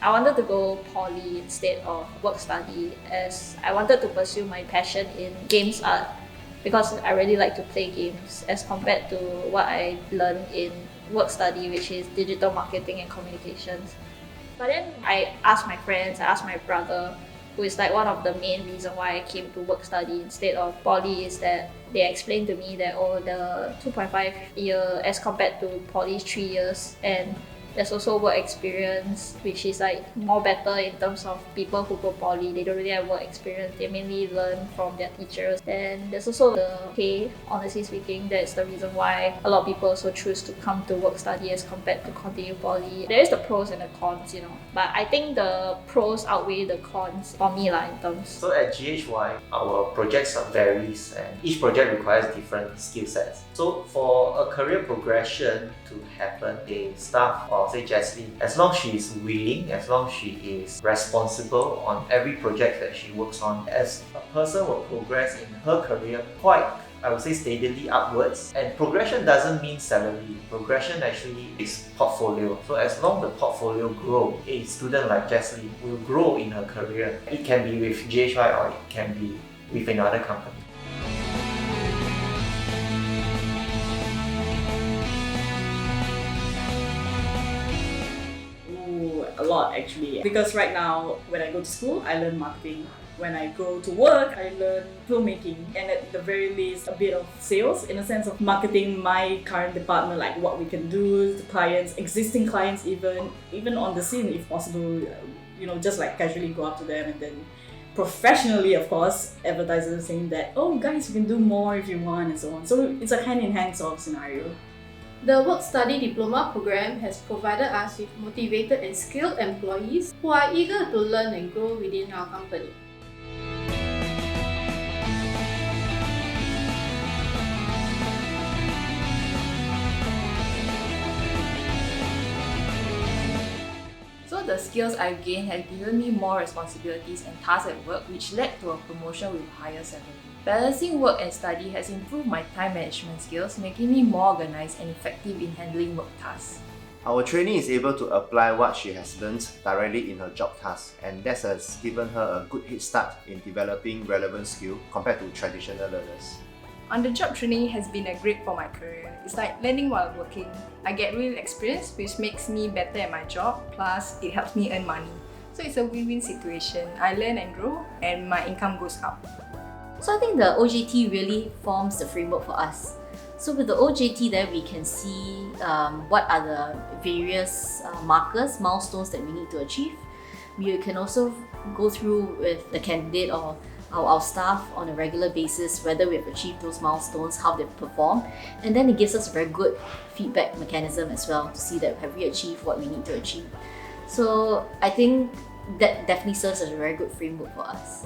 I wanted to go poly instead of work study, as I wanted to pursue my passion in games art because I really like to play games as compared to what I learned in work study, which is digital marketing and communications. But then I asked my friends, I asked my brother, who is like one of the main reason why I came to work study instead of poly, is that they explained to me that the 2.5 year as compared to poly's 3 years, and there's also work experience, which is like more better in terms of people who go poly. They don't really have work experience. They mainly learn from their teachers. And there's also the pay, honestly speaking. That's the reason why a lot of people also choose to come to work study as compared to continue poly. There is the pros and the cons, But I think the pros outweigh the cons for me in terms. So at GHY, our projects varies and each project requires different skill sets. So for a career progression to happen, a staff or say Jesslyn, as long as she is willing, as long as she is responsible on every project that she works on, as a person will progress in her career quite, I would say, steadily upwards. And progression doesn't mean salary. Progression actually is portfolio. So as long as the portfolio grows, a student like Jesslyn will grow in her career. It can be with GHY or it can be with another company. A lot actually, because right now when I go to school I learn marketing, when I go to work I learn filmmaking, and at the very least a bit of sales in a sense of marketing my current department, like what we can do to clients, existing clients, even on the scene if possible, just like casually go up to them, and then professionally of course advertisers saying that, oh guys, you can do more if you want, and so on. So it's a hand-in-hand sort of scenario. The Work-Study Diploma program has provided us with motivated and skilled employees who are eager to learn and grow within our company. So the skills I've gained have given me more responsibilities and tasks at work, which led to a promotion with higher salary. Balancing work and study has improved my time management skills, making me more organized and effective in handling work tasks. Our trainee is able to apply what she has learned directly in her job tasks, and that has given her a good head start in developing relevant skills compared to traditional learners. On-the-job training has been great for my career. It's like learning while working. I get real experience, which makes me better at my job, plus it helps me earn money. So it's a win-win situation. I learn and grow, and my income goes up. So I think the OJT really forms the framework for us. So with the OJT there, we can see what are the various markers, milestones that we need to achieve. We can also go through with the candidate or our staff on a regular basis whether we have achieved those milestones, how they've performed, and then it gives us a very good feedback mechanism as well to see that have we achieved what we need to achieve. So I think that definitely serves as a very good framework for us.